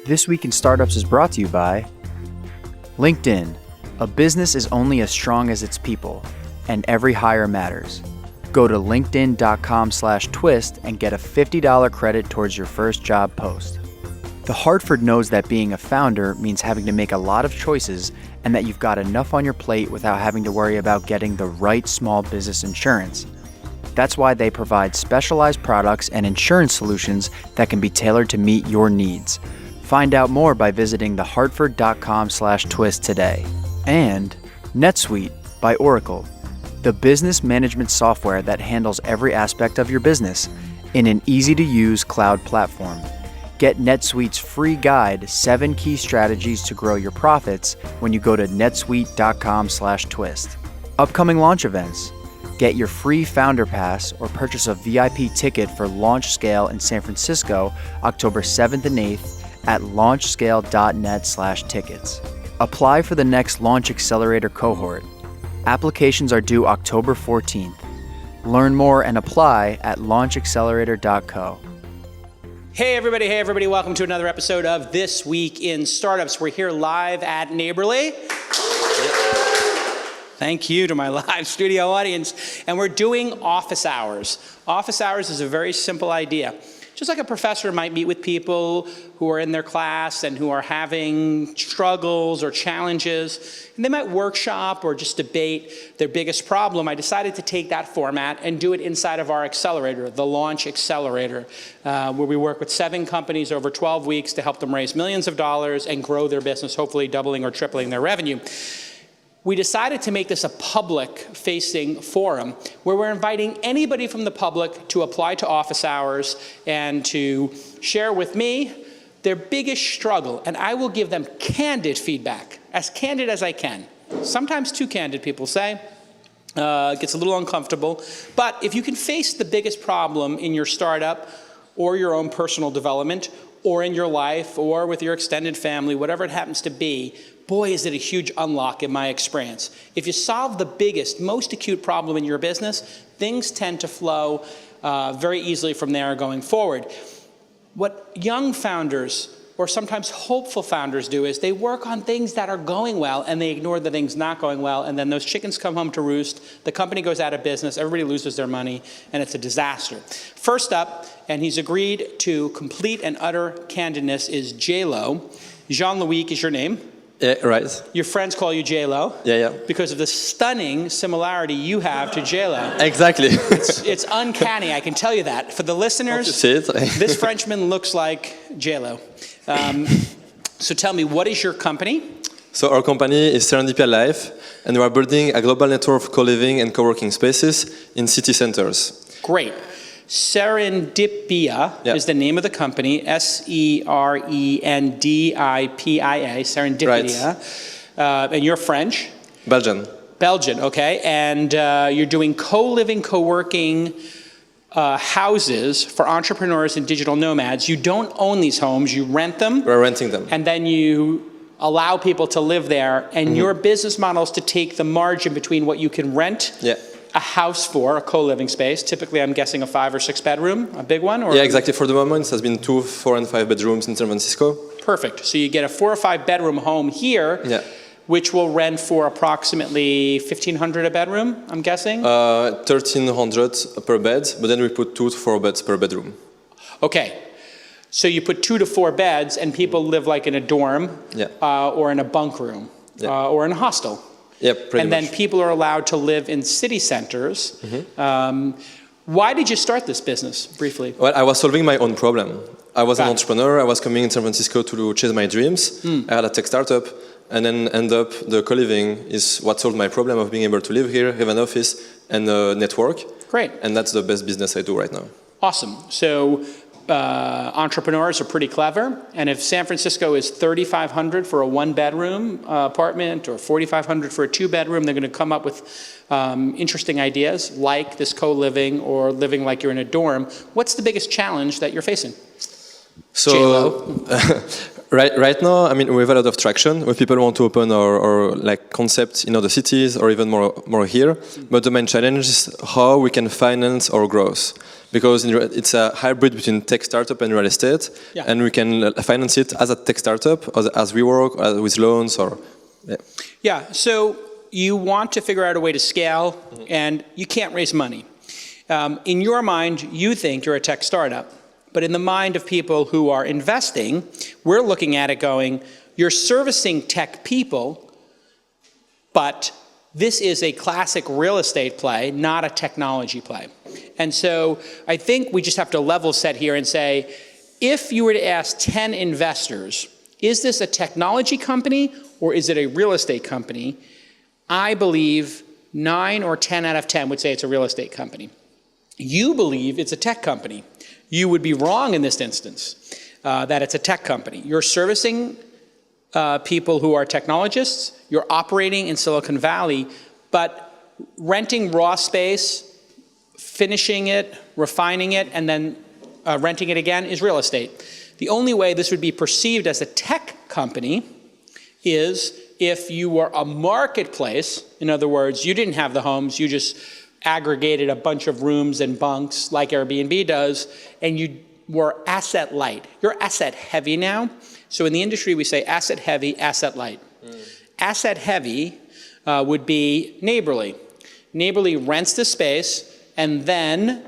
This Week in Startups is brought to you by LinkedIn. A business is only as strong as its people, and every hire matters. Go to linkedin.com/twist and get a $50 credit towards your first job post. The Hartford knows that being a founder means having to make a lot of choices and that you've got enough on your plate without having to worry about getting the right small business insurance. That's why they provide specialized products and insurance solutions that can be tailored to meet your needs. Find out more by visiting thehartford.com/twist today. And NetSuite by Oracle, the business management software that handles every aspect of your business in an easy-to-use cloud platform. Get NetSuite's free guide, 7 key strategies to grow your profits, when you go to netsuite.com/twist. Upcoming launch events. Get your free founder pass or purchase a VIP ticket for Launch Scale in San Francisco, October 7th and 8th at launchscale.net/tickets. Apply for the next Launch Accelerator cohort. Applications are due October 14th. Learn more and apply at launchaccelerator.co. Hey everybody, welcome to another episode of This Week in Startups. We're here live at Neighborly. Thank you to my live studio audience. And we're doing office hours. Office hours is a very simple idea. Just like a professor might meet with people who are in their class and who are having struggles or challenges, and they might workshop or just debate their biggest problem, I decided to take that format and do it inside of our accelerator, the Launch Accelerator, where we work with 7 companies over 12 weeks to help them raise millions of dollars and grow their business, hopefully doubling or tripling their revenue. We decided to make this a public-facing forum where we're inviting anybody from the public to apply to office hours and to share with me their biggest struggle. And I will give them candid feedback, as candid as I can. Sometimes too candid, people say. It gets a little uncomfortable. But if you can face the biggest problem in your startup or your own personal development or in your life or with your extended family, whatever it happens to be, boy, is it a huge unlock in my experience. If you solve the biggest, most acute problem in your business, things tend to flow very easily from there going forward. What young founders, or sometimes hopeful founders, do is they work on things that are going well and they ignore the things not going well, and then those chickens come home to roost, the company goes out of business, everybody loses their money, and it's a disaster. First up, and he's agreed to complete and utter candidness, is J-Lo. Jean-Loïck is your name. Yeah, right. Your friends call you J-Lo. Yeah. Because of the stunning similarity you have to J-Lo. Exactly. It's uncanny, I can tell you that. For the listeners, this Frenchman looks like J-Lo. So tell me, what is your company? So our company is Serendipia Life, and we are building a global network of co-living and co-working spaces in city centers. Great. Serendipia is the name of the company, Serendipia, Serendipia. Right. And you're French? Belgian, okay. And you're doing co-living, co-working houses for entrepreneurs and digital nomads. You don't own these homes, you rent them. We're renting them. And then you allow people to live there. And your business model is to take the margin between what you can rent a house for, a co-living space. Typically, I'm guessing a 5 or 6 bedroom, a big one? Or yeah, exactly. For the moment, it has been 2, 4, and 5 bedrooms in San Francisco. Perfect. So you get a 4 or 5 bedroom home here, which will rent for approximately $1,500 a bedroom, I'm guessing? $1,300 per bed, but then we put 2 to 4 beds per bedroom. Okay. So you put 2 to 4 beds, and people live like in a dorm, or in a bunk room, or in a hostel. Yeah, pretty much. And then people are allowed to live in city centers. Why did you start this business, briefly? Well, I was solving my own problem. I was an entrepreneur. I was coming in San Francisco to chase my dreams. I had a tech startup, and then the co-living is what solved my problem of being able to live here, have an office, and a network. Great. And that's the best business I do right now. Awesome. So entrepreneurs are pretty clever, and if San Francisco is $3,500 for a 1-bedroom apartment or $4,500 for a 2-bedroom, they're going to come up with interesting ideas like this co-living or living like you're in a dorm. What's the biggest challenge that you're facing? So right now, I mean, we have a lot of traction with people who want to open our like concept in other cities or even more here. But the main challenge is how we can finance our growth. because it's a hybrid between tech startup and real estate, and we can finance it as a tech startup, as we work, with loans, or... So you want to figure out a way to scale, and you can't raise money. In your mind, you think you're a tech startup, but in the mind of people who are investing, we're looking at it going, you're servicing tech people, but this is a classic real estate play, not a technology play. And so I think we just have to level set here and say, if you were to ask 10 investors, is this a technology company or is it a real estate company? I believe 9 or 10 out of 10 would say it's a real estate company. You believe it's a tech company. You would be wrong in this instance, that it's a tech company. You're servicing people who are technologists, you're operating in Silicon Valley, but renting raw space, finishing it, refining it, and then renting it again is real estate. The only way this would be perceived as a tech company is if you were a marketplace. In other words, you didn't have the homes, you just aggregated a bunch of rooms and bunks like Airbnb does, and you were asset light. You're asset heavy now. So in the industry, we say asset heavy, asset light. Asset heavy would be Neighborly. Neighborly rents the space, and then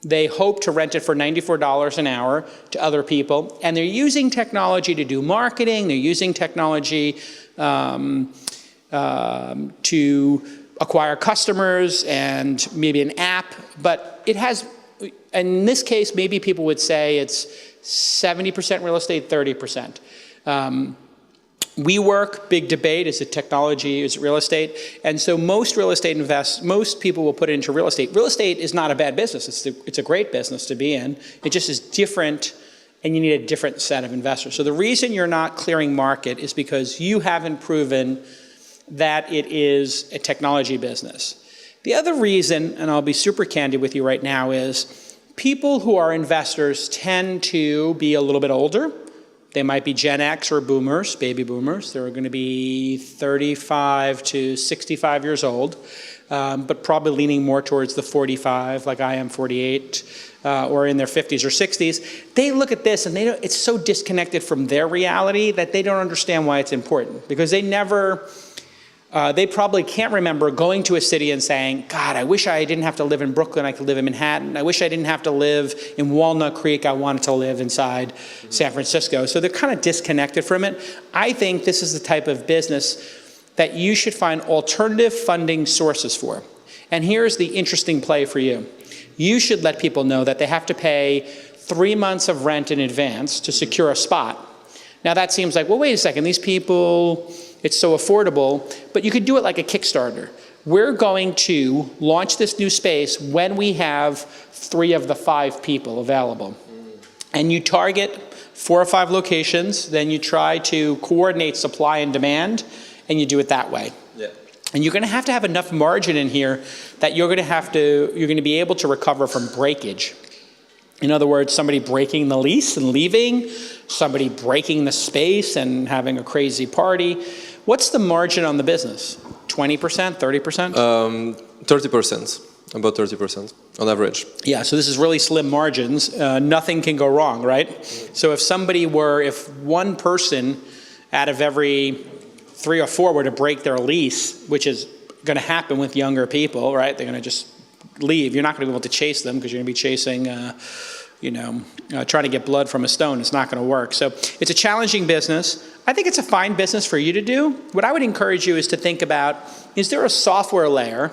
they hope to rent it for $94 an hour to other people. And they're using technology to do marketing. They're using technology to acquire customers and maybe an app. But it has, in this case, maybe people would say it's 70% real estate, 30%. WeWork, big debate, is it technology, is it real estate? And so most people will put it into real estate. Real estate is not a bad business. It's a great business to be in. It just is different, and you need a different set of investors. So the reason you're not clearing market is because you haven't proven that it is a technology business. The other reason, and I'll be super candid with you right now, is people who are investors tend to be a little bit older. They might be Gen X or boomers, baby boomers. They're going to be 35 to 65 years old, but probably leaning more towards the 45, like I am, 48, or in their 50s or 60s. They look at this and it's so disconnected from their reality that they don't understand why it's important, because they probably can't remember going to a city and saying, God, I wish I didn't have to live in Brooklyn, I could live in Manhattan. I wish I didn't have to live in Walnut Creek, I wanted to live inside San Francisco. So they're kind of disconnected from it. I think this is the type of business that you should find alternative funding sources for. And here's the interesting play for you. You should let people know that they have to pay 3 months of rent in advance to secure a spot. Now that seems like, well, wait a second, these people, it's so affordable, but you could do it like a Kickstarter. We're going to launch this new space when we have 3 of the 5 people available. And you target 4 or 5 locations, then you try to coordinate supply and demand, and you do it that way. Yeah. And you're going to have enough margin in here that you're going to be able to recover from breakage. In other words, somebody breaking the lease and leaving, somebody breaking the space and having a crazy party. What's the margin on the business? 20%, 30%? 30%, about 30% on average. Yeah, so this is really slim margins. Nothing can go wrong, right? So if one person out of every 3 or 4 were to break their lease, which is going to happen with younger people, right? They're going to just leave. You're not going to be able to chase them because you're going to be chasing, trying to get blood from a stone. It's not going to work. So it's a challenging business. I think it's a fine business for you to do. What I would encourage you is to think about, is there a software layer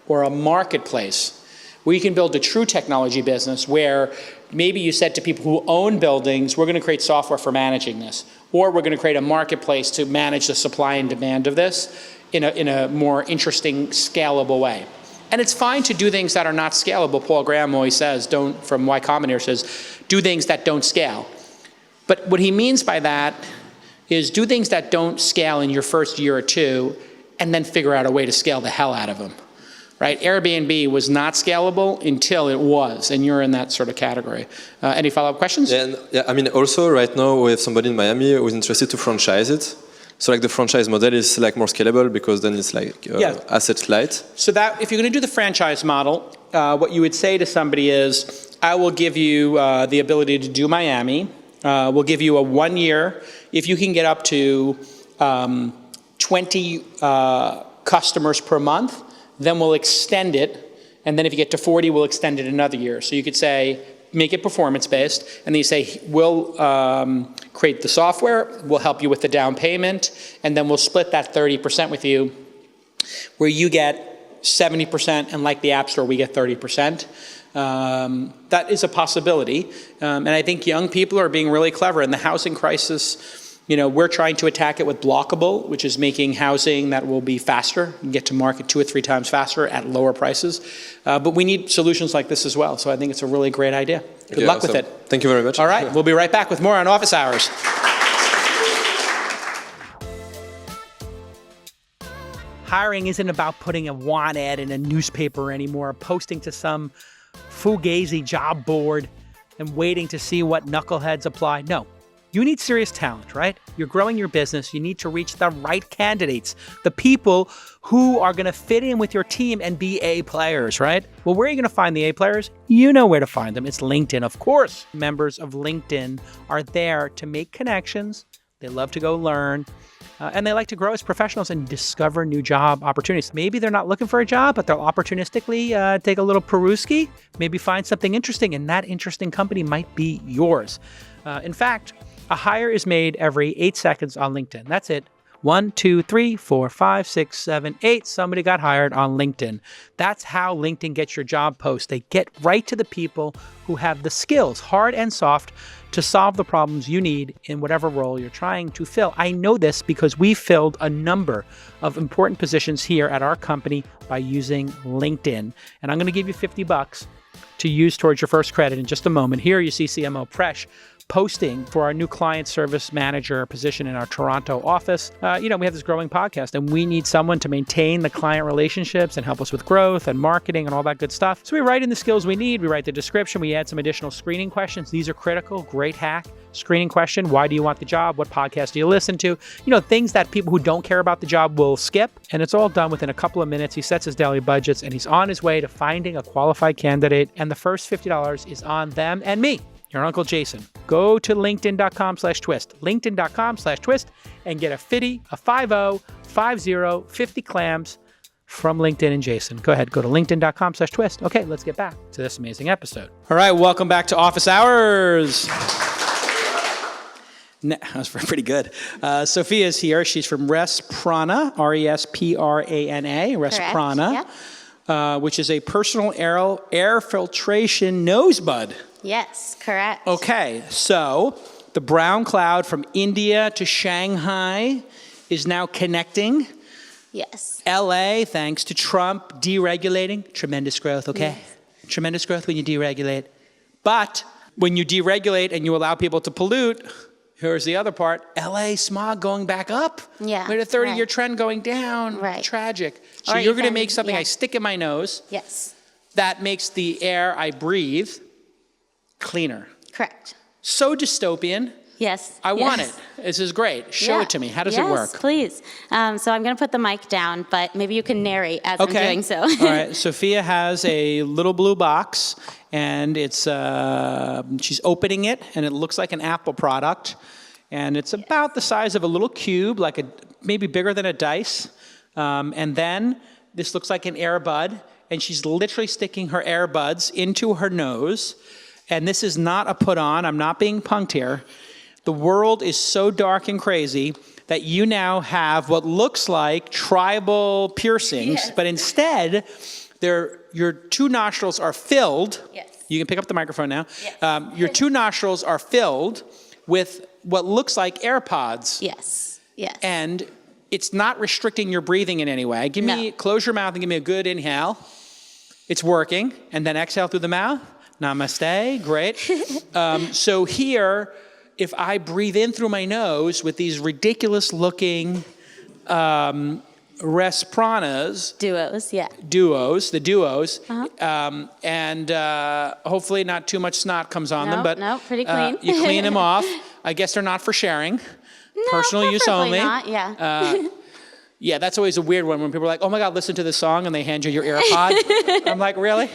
or a marketplace where you can build a true technology business where maybe you said to people who own buildings, we're going to create software for managing this, or we're going to create a marketplace to manage the supply and demand of this in a more interesting, scalable way. And it's fine to do things that are not scalable. Paul Graham always says, from Y Combinator says, do things that don't scale. But what he means by that is do things that don't scale in your first year or 2, and then figure out a way to scale the hell out of them. Right? Airbnb was not scalable until it was, and you're in that sort of category. Any follow-up questions? Yeah, I mean, also right now we have somebody in Miami who is interested to franchise it. So like the franchise model is like more scalable because then it's like asset light. So that if you're going to do the franchise model, what you would say to somebody is, I will give you the ability to do Miami. We'll give you a 1 year. If you can get up to 20 customers per month, then we'll extend it. And then if you get to 40, we'll extend it another year. So you could say, make it performance-based, and then you say, we'll create the software, we'll help you with the down payment, and then we'll split that 30% with you, where you get 70%, and like the App Store, we get 30%. That is a possibility. And I think young people are being really clever. In the housing crisis, we're trying to attack it with Blockable, which is making housing that will be faster, and get to market 2 or 3 times faster at lower prices. But we need solutions like this as well. So I think it's a really great idea. Good luck with it. Thank you very much. All right, we'll be right back with more on Office Hours. Hiring isn't about putting a want ad in a newspaper anymore, posting to some fugazi job board and waiting to see what knuckleheads apply. No. You need serious talent, right? You're growing your business. You need to reach the right candidates, the people who are going to fit in with your team and be A players, right? Well, where are you going to find the A players? You know where to find them. It's LinkedIn, of course. Members of LinkedIn are there to make connections. They love to go learn. And they like to grow as professionals and discover new job opportunities. Maybe they're not looking for a job, but they'll opportunistically take a little perusky, maybe find something interesting, and that interesting company might be yours. In fact, a hire is made every 8 seconds on LinkedIn. That's it. 1, 2, 3, 4, 5, 6, 7, 8. Somebody got hired on LinkedIn. That's how LinkedIn gets your job post. They get right to the people who have the skills, hard and soft, to solve the problems you need in whatever role you're trying to fill. I know this because we filled a number of important positions here at our company by using LinkedIn. And I'm going to give you $50 to use towards your first credit in just a moment. Here you see CMO Presh posting for our new client service manager position in our Toronto office. We have this growing podcast and we need someone to maintain the client relationships and help us with growth and marketing and all that good stuff. So we write in the skills we need. We write the description. We add some additional screening questions. These are critical. Great hack. Screening question. Why do you want the job? What podcast do you listen to? Things that people who don't care about the job will skip. And it's all done within a couple of minutes. He sets his daily budgets and he's on his way to finding a qualified candidate. And the first $50 is on them and me, your Uncle Jason. Go to linkedin.com/twist, linkedin.com/twist, and get a 50 clams from LinkedIn and Jason. Go ahead, go to linkedin.com/twist. Okay, let's get back to this amazing episode. All right, welcome back to Office Hours. That was pretty good. Sophie is here. She's from Resprana, Resprana, Resprana, which is a personal air filtration nosebud. Yes, correct. Okay, so the brown cloud from India to Shanghai is now connecting. Yes. LA, thanks to Trump, deregulating. Tremendous growth, okay? Yes. Tremendous growth when you deregulate. But when you deregulate and you allow people to pollute, here's the other part, LA smog going back up. Yeah. We had a 30-year trend going down. Right. Tragic. So Or you're going to even- make something yeah. I stick in my nose Yes. that makes the air I breathe cleaner. Correct. So dystopian. Yes. I want yes. it. This is great. Show Yeah. it to me. How does it work? Yes, please. So I'm going to put the mic down, but maybe you can narrate as I'm doing so. All right. Sophia has a little blue box, and it's she's opening it, and it looks like an Apple product, and it's about the size of a little cube, maybe bigger than a dice. And then this looks like an earbud, and she's literally sticking her earbuds into her nose. And this is not a put on. I'm not being punked here. The world is so dark and crazy that you now have what looks like tribal piercings, Yes. but instead, your 2 nostrils are filled. Yes. You can pick up the microphone now. Yes. Your 2 nostrils are filled with what looks like AirPods. Yes. Yes. And it's not restricting your breathing in any way. Close your mouth and give me a good inhale. It's working. And then exhale through the mouth. Namaste. Great. So here, if I breathe in through my nose with these ridiculous-looking Respranas. Duos. The duos. And hopefully not too much snot comes on them. But No, pretty clean. you clean them off. I guess they're not for sharing. Personal use preferably only. not, yeah. Yeah, that's always a weird one when people are like, oh my God, listen to this song, and they hand you your AirPod. I'm like, really?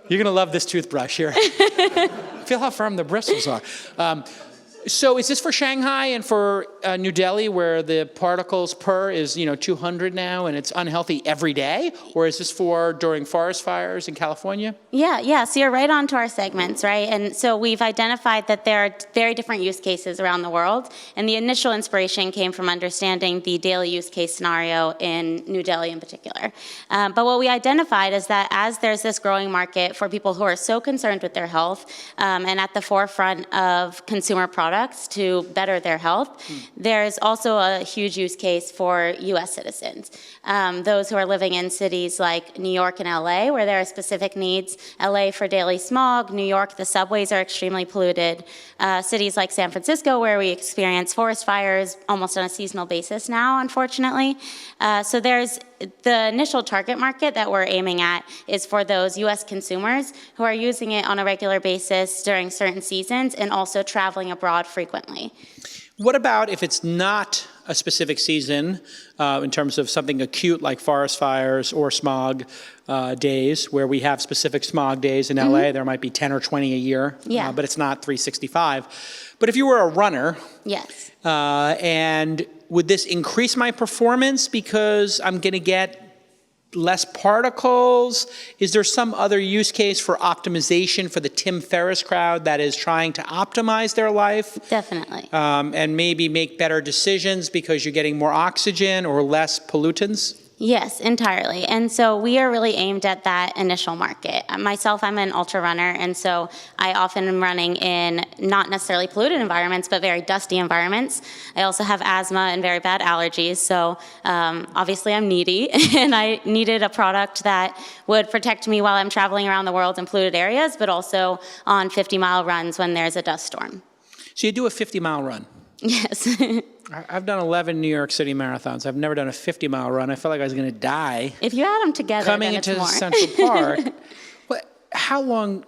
You're going to love this toothbrush here. Feel how firm the bristles are. So is this for Shanghai and for New Delhi, where the particles per is 200 now, and it's unhealthy every day? Or is this for during forest fires in California? Yeah. So you're right on to our segments, right? And so we've identified that there are very different use cases around the world. And the initial inspiration came from understanding the daily use case scenario in New Delhi in particular. But what we identified is that as there's this growing market for people who are so concerned with their health and at the forefront of consumer products to better their health, there's also a huge use case for U.S. citizens. Those who are living in cities like New York and LA, where there are specific needs. LA for daily smog. New York, the subways are extremely polluted. Cities like San Francisco, where we experience forest fires almost on a seasonal basis now, unfortunately. So there's the initial target market that we're aiming at is for those U.S. consumers who are using it on a regular basis during certain seasons and also traveling abroad frequently. What about if it's not a specific season in terms of something acute like forest fires or smog days, where we have specific smog days in LA? There might be 10 or 20 a year, but it's not 365. But if you were a runner, yes, and would this increase my performance because I'm going to get less particles? Is there some other use case for optimization for the Tim Ferriss crowd that is trying to optimize their life? definitely. And maybe make better decisions because you're getting more oxygen or less pollutants? Yes, entirely. And so we are really aimed at that initial market. Myself, I'm an ultra runner, and so I often am running in not necessarily polluted environments, but very dusty environments. I also have asthma and very bad allergies, so obviously I'm needy, and I needed a product that would protect me while I'm traveling around the world in polluted areas, but also on 50-mile runs when there's a dust storm. So you do a 50-mile run. Yes. I've done 11 New York City marathons. I've never done a 50-mile run. I felt like I was going to die. If you add them together, Coming then it's into more. Central Park, how long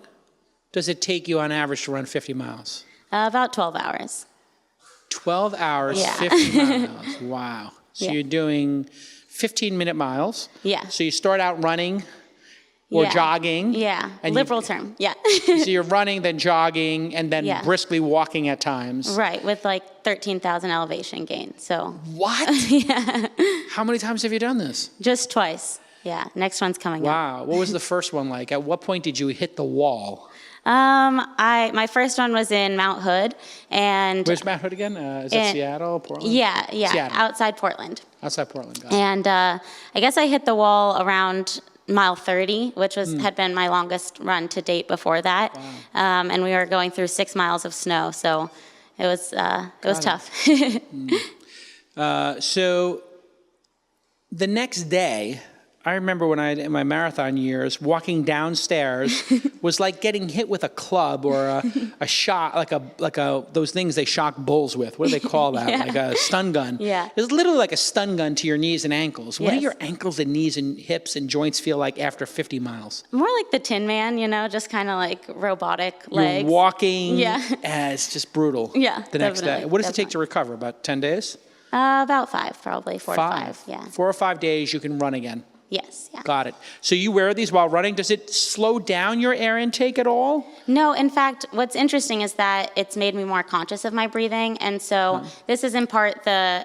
does it take you on average to run 50 miles? About 12 hours. 12 hours, Yeah. 50 miles. Wow. So Yeah. you're doing 15-minute miles. Yeah. So you start out running or Yeah. jogging. Yeah, and liberal term, yeah. So you're running, then jogging, and then Yeah. briskly walking at times. Right, with like 13,000 elevation gain, so. What? Yeah, How many times have you done this? just twice. Yeah, next one's coming up. Wow. What was the first one like? At what point did you hit the wall? My first one was in Mount Hood, and Where's Mount Hood again? Is that Seattle, Portland? yeah, Seattle. outside Portland. Outside Portland, got it. And I guess I hit the wall around mile 30, which had been my longest run to date before that. Wow. And we were going through 6 miles of snow, so it was tough. So the next day, I remember when in my marathon years, walking downstairs was like getting hit with a club or a shot, like those things they shock bulls with. What do they call that? Yeah. Like a stun gun. Yeah. It was literally like a stun gun to your knees and ankles. What do Yes. your ankles and knees and hips and joints feel like after 50 miles? More like the Tin Man, just kind of like robotic legs. You're walking. Yeah. And it's just brutal. Yeah, The next day. definitely, What does it take to recover? About 10 days? About 5, probably 4 to 5. Yeah. 4 or 5 days you can run again. Yes. Yeah. Got it. So you wear these while running. Does it slow down your air intake at all? No, in fact, what's interesting is that it's made me more conscious of my breathing, and so this is in part the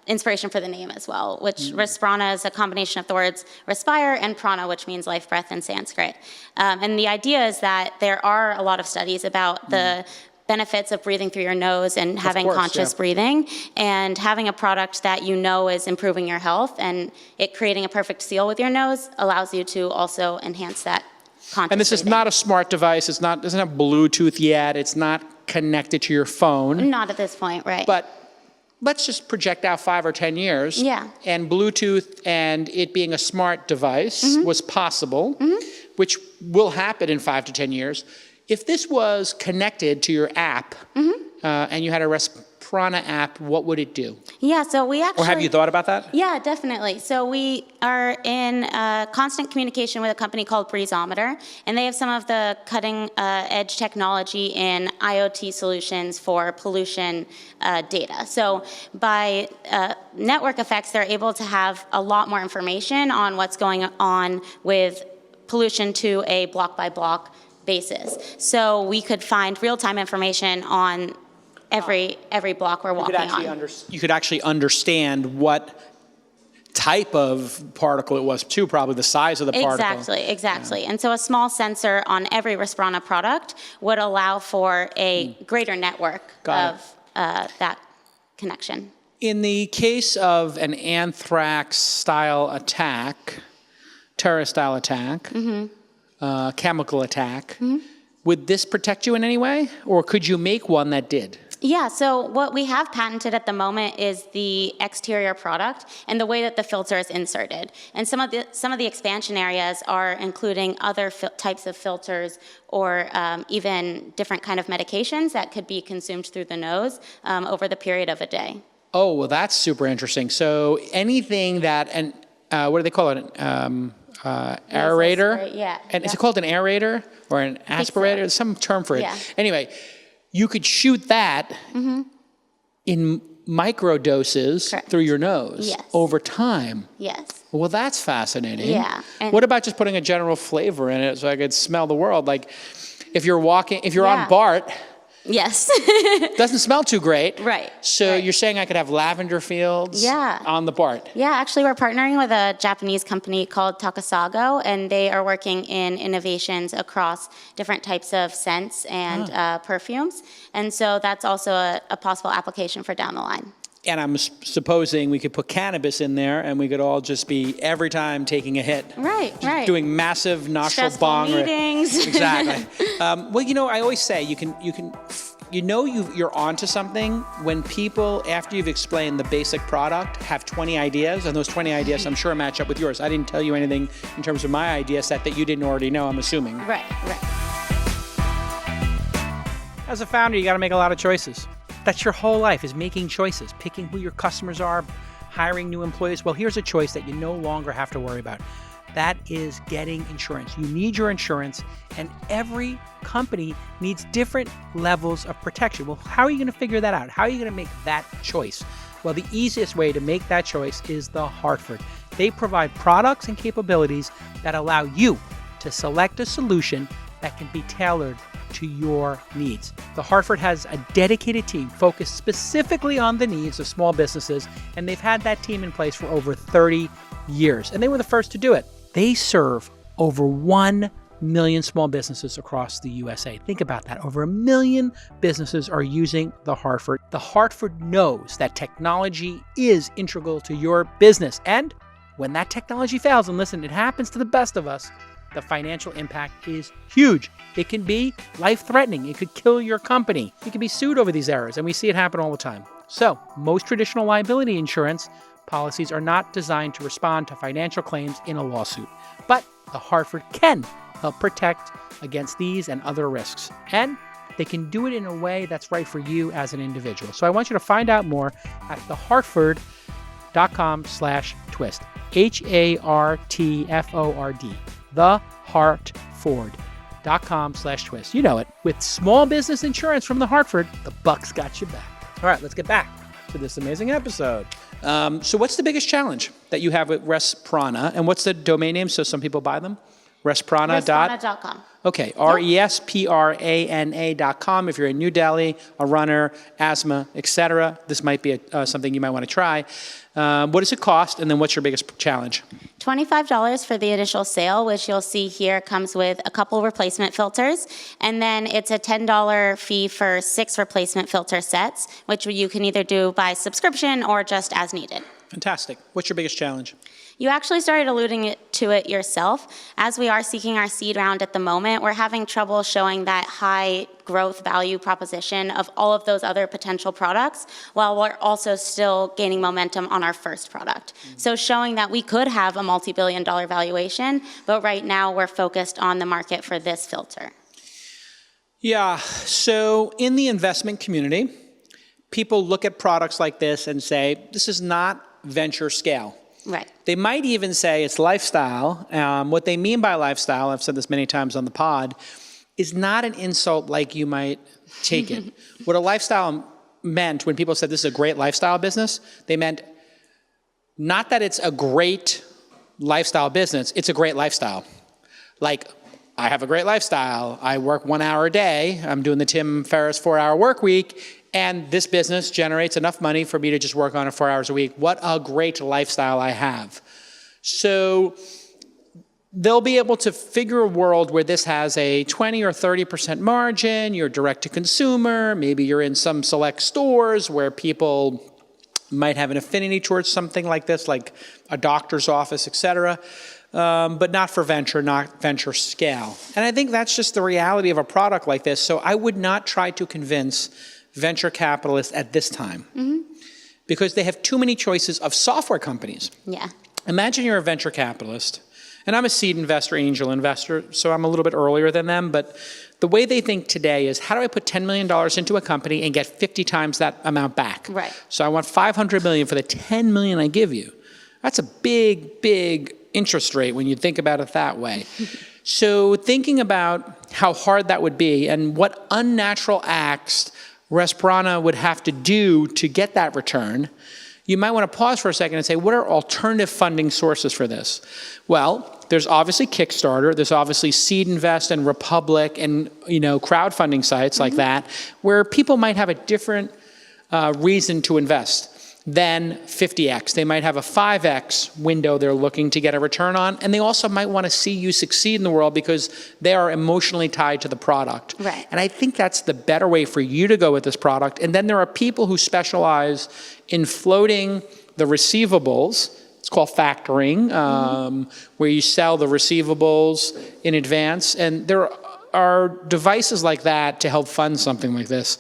inspiration for the name as well, which Resprana is a combination of the words respire and prana, which means life breath in Sanskrit. And the idea is that there are a lot of studies about the benefits of breathing through your nose and having conscious breathing, and having a product that is improving your health, and it creating a perfect seal with your nose allows you to also enhance that conscious And this is breathing. not a smart device. It doesn't have Bluetooth yet. It's not connected to your phone. Not at this point, right? But let's just project out 5 or 10 years. Yeah. And Bluetooth and it being a smart device was possible, which will happen in 5 to 10 years. If this was connected to your app and you had a Resprana app, what would it do? Yeah, so we actually... Or have you thought about that? Yeah, definitely. So we are in constant communication with a company called Breezometer, and they have some of the cutting-edge technology in IoT solutions for pollution data. So by network effects, they're able to have a lot more information on what's going on with pollution to a block-by-block basis. So we could find real-time information on every block we're walking on. You could actually understand what type of particle it was, too, probably the size of the particle. Exactly. Yeah. And so a small sensor on every Resprana product would allow for a greater network of that connection. In the case of an anthrax-style attack, terrorist-style attack, chemical attack, would this protect you in any way? Or could you make one that did? Yeah, so what we have patented at the moment is the exterior product and the way that the filter is inserted. And some of the expansion areas are including other types of filters or even different kind of medications that could be consumed through the nose over the period of a day. Oh, well, that's super interesting. So anything that, and what do they call it? Aerator? Yeah. And is it called an aerator or an aspirator? There's some term for it. Yeah. Anyway, you could shoot that in micro doses through your nose over time. Yes. Well, that's fascinating. Yeah. And what about just putting a general flavor in it so I could smell the world? Like if you're on BART, yes. doesn't smell too great. Right. So you're saying I could have lavender fields on the BART? Yeah, actually we're partnering with a Japanese company called Takasago, and they are working in innovations across different types of scents and perfumes. And so that's also a possible application for down the line. And I'm supposing we could put cannabis in there and we could all just be every time taking a hit. Right. Doing massive nostril stressful bong. meetings. Exactly. Well, I always say you're onto something when people, after you've explained the basic product, have 20 ideas, and those 20 ideas I'm sure match up with yours. I didn't tell you anything in terms of my idea set that you didn't already know, I'm assuming. Right. As a founder, you got to make a lot of choices. That's your whole life, is making choices, picking who your customers are, hiring new employees. Well, here's a choice that you no longer have to worry about. That is getting insurance. You need your insurance, and every company needs different levels of protection. Well, how are you going to figure that out? How are you going to make that choice? Well, the easiest way to make that choice is The Hartford. They provide products and capabilities that allow you to select a solution that can be tailored to your needs. The Hartford has a dedicated team focused specifically on the needs of small businesses, and they've had that team in place for over 30 years, and they were the first to do it. They serve over 1 million small businesses across the USA. Think about that. Over 1 million businesses are using The Hartford. The Hartford knows that technology is integral to your business, and when that technology fails, and listen, it happens to the best of us, the financial impact is huge. It can be life-threatening. It could kill your company. You can be sued over these errors, and we see it happen all the time. So, most traditional liability insurance policies are not designed to respond to financial claims in a lawsuit. But The Hartford can help protect against these and other risks. And they can do it in a way that's right for you as an individual. So I want you to find out more at thehartford.com/twist. HARTFORD. thehartford.com/twist. You know it. With small business insurance from The Hartford, the buck's got your back. All right, let's get back to this amazing episode. So what's the biggest challenge that you have with Resprana, and what's the domain name so some people buy them? Resprana.com. Okay, Resprana.com. If you're in New Delhi, a runner, asthma, etc., this might be something you might want to try. What does it cost, and then what's your biggest challenge? $25 for the initial sale, which you'll see here comes with a couple replacement filters, and then it's a $10 fee for 6 replacement filter sets, which you can either do by subscription or just as needed. Fantastic. What's your biggest challenge? You actually started alluding to it yourself. As we are seeking our seed round at the moment, we're having trouble showing that high growth value proposition of all of those other potential products, while we're also still gaining momentum on our first product. So showing that we could have a multi-billion-dollar valuation, but right now we're focused on the market for this filter. Yeah, so in the investment community, people look at products like this and say, this is not venture scale. Right. They might even say it's lifestyle. What they mean by lifestyle, I've said this many times on the pod, is not an insult like you might take it. What a lifestyle meant when people said this is a great lifestyle business, they meant not that it's a great lifestyle business, it's a great lifestyle. Like, I have a great lifestyle. I work 1 hour a day. I'm doing the Tim Ferriss 4-hour work week. And this business generates enough money for me to just work on it 4 hours a week. What a great lifestyle I have. So they'll be able to figure a world where this has a 20 or 30% margin. You're direct to consumer. Maybe you're in some select stores where people might have an affinity towards something like this, like a doctor's office, et cetera. But not for venture, not venture scale. And I think that's just the reality of a product like this. So I would not try to convince venture capitalists at this time because they have too many choices of software companies. Yeah. Imagine you're a venture capitalist, and I'm a seed investor, angel investor, so I'm a little bit earlier than them, but the way they think today is, how do I put $10 million into a company and get 50 times that amount back? Right. So I want $500 million for the $10 million I give you. That's a big, big interest rate when you think about it that way. So thinking about how hard that would be and what unnatural acts Resprana would have to do to get that return, you might want to pause for a second and say, what are alternative funding sources for this? Well, there's obviously Kickstarter, there's obviously Seed Invest and Republic and crowdfunding sites like that, where people might have a different reason to invest than 50x. They might have a 5x window they're looking to get a return on, and they also might want to see you succeed in the world because they are emotionally tied to the product. Right. And I think that's the better way for you to go with this product. And then there are people who specialize in floating the receivables. It's called factoring, where you sell the receivables in advance. And there are devices like that to help fund something like this.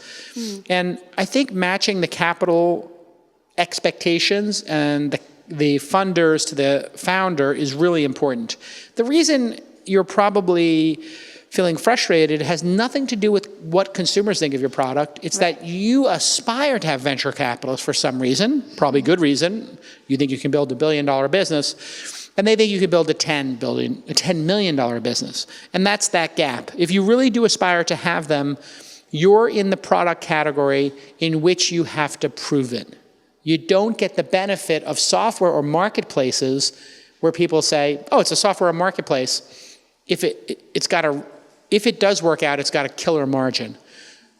And I think matching the capital expectations and the funders to the founder is really important. The reason you're probably feeling frustrated has nothing to do with what consumers think of your product. It's that you aspire to have venture capitalists for some reason, probably good reason. You think you can build $1 billion business, and they think you can build a $10 million business. And that's that gap. If you really do aspire to have them, you're in the product category in which you have to prove it. You don't get the benefit of software or marketplaces where people say, oh, it's a software or marketplace. If it does work out, it's got a killer margin.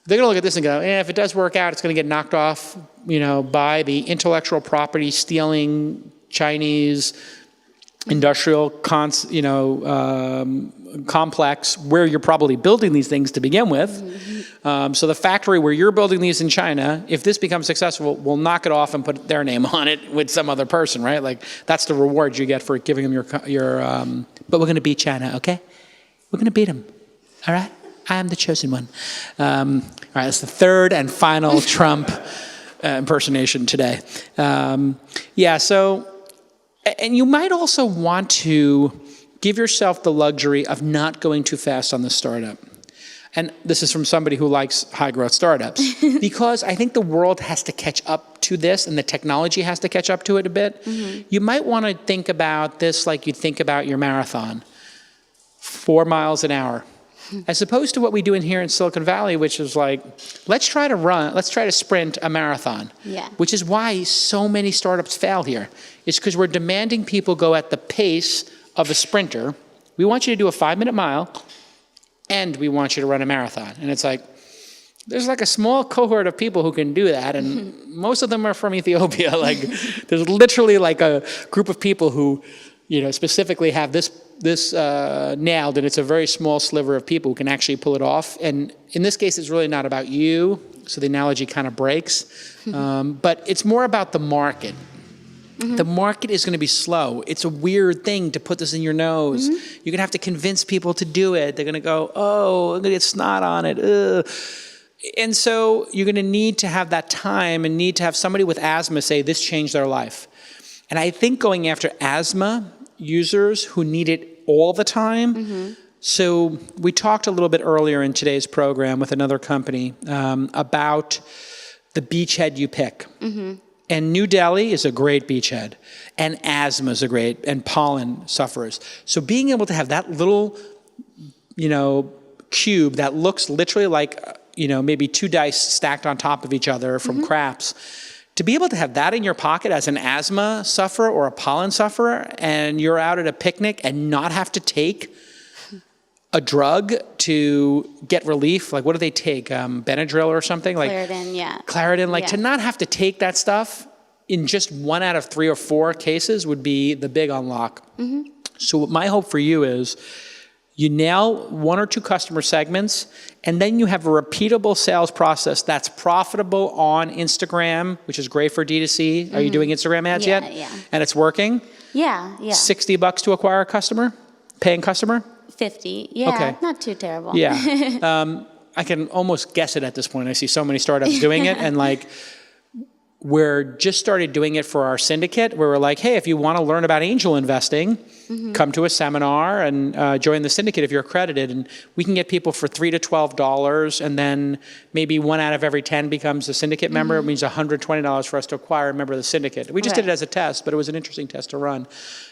They're going to look at this and go, if it does work out, it's going to get knocked off, by the intellectual property stealing Chinese industrial complex where you're probably building these things to begin with. So the factory where you're building these in China, if this becomes successful, will knock it off and put their name on it with some other person, right? Like, that's the reward you get for giving them your but we're going to beat China, okay? We're going to beat them, all right? I am the chosen one. All right, that's the third and final Trump impersonation today. And you might also want to give yourself the luxury of not going too fast on the startup. And this is from somebody who likes high-growth startups. Because I think the world has to catch up to this, and the technology has to catch up to it a bit. You might want to think about this like you think about your marathon. 4 miles an hour. As opposed to what we do in here in Silicon Valley, which is like, let's try to sprint a marathon. Yeah. Which is why so many startups fail here. It's because we're demanding people go at the pace of a sprinter. We want you to do a 5-minute mile, and we want you to run a marathon. And it's like, there's like a small cohort of people who can do that, and most of them are from Ethiopia. Like, there's literally like a group of people who, specifically have this nailed, and it's a very small sliver of people who can actually pull it off. And in this case, it's really not about you, so the analogy kind of breaks. But it's more about the market. The market is going to be slow. It's a weird thing to put this in your nose. You're going to have to convince people to do it. They're going to go, oh, I'm going to get snot on it. Ugh. And so you're going to need to have that time and need to have somebody with asthma say this changed their life. And I think going after asthma users who need it all the time. So we talked a little bit earlier in today's program with another company about the beachhead you pick. And New Delhi is a great beachhead, and asthma is a great, and pollen sufferers. So being able to have that little, cube that looks literally like, maybe 2 dice stacked on top of each other from craps, to be able to have that in your pocket as an asthma sufferer or a pollen sufferer, and you're out at a picnic and not have to take a drug to get relief, like what do they take? Benadryl or something? Claritin, yeah. Claritin, to not have to take that stuff in just 1 out of 3 or 4 cases would be the big unlock. So my hope for you is you nail 1 or 2 customer segments, and then you have a repeatable sales process that's profitable on Instagram, which is great for D2C. Are you doing Instagram ads yet? Yeah. And it's working? Yeah. $60 to acquire a customer? Paying customer? 50. Yeah, Okay. not too terrible. Yeah. I can almost guess it at this point. I see so many startups doing it, and we're just started doing it for our syndicate, where we're like, hey, if you want to learn about angel investing, come to a seminar and join the syndicate if you're accredited, and we can get people for $3 to $12, and then maybe 1 out of every 10 becomes a syndicate member. It means $120 for us to acquire a member of the syndicate. We just did it as a test, but it was an interesting test to run.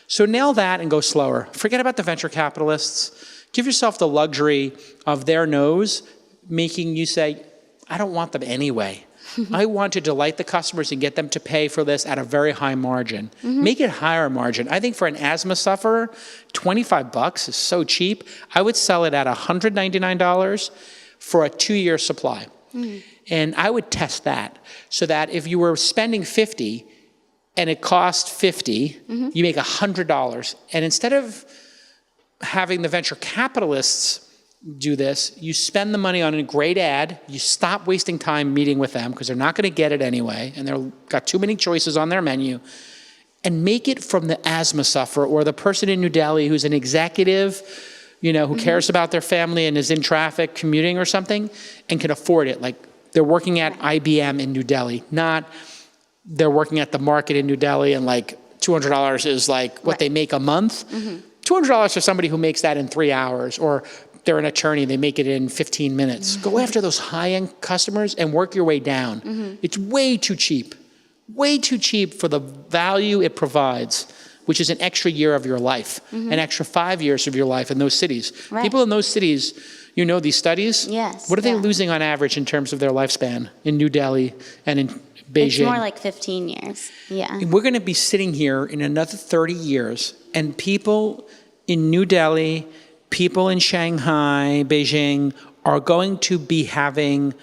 So nail that and go slower. Forget about the venture capitalists. Give yourself the luxury of their nose making you say, I don't want them anyway. I want to delight the customers and get them to pay for this at a very high margin. Make it higher margin. I think for an asthma sufferer, $25 is so cheap. I would sell it at $199 for a 2-year supply. And I would test that so that if you were spending $50 and it cost $50, you make $100. And instead of having the venture capitalists do this, you spend the money on a great ad, you stop wasting time meeting with them because they're not going to get it anyway, and they've got too many choices on their menu, and make it from the asthma sufferer or the person in New Delhi who's an executive, who cares about their family and is in traffic commuting or something and can afford it. Like they're working at IBM in New Delhi, not they're working at the market in New Delhi and $200 is what they make a month. $200 for somebody who makes that in 3 hours, or they're an attorney, they make it in 15 minutes. Go after those high-end customers and work your way down. It's way too cheap for the value it provides, which is an extra year of your life, an extra 5 years of your life in those cities. Right. People in those cities, these studies? Yes. What are they losing on average in terms of their lifespan in New Delhi and in Beijing? It's more like 15 years, yeah. We're going to be sitting here in another 30 years, and people in New Delhi, people in Shanghai, Beijing, are going to be having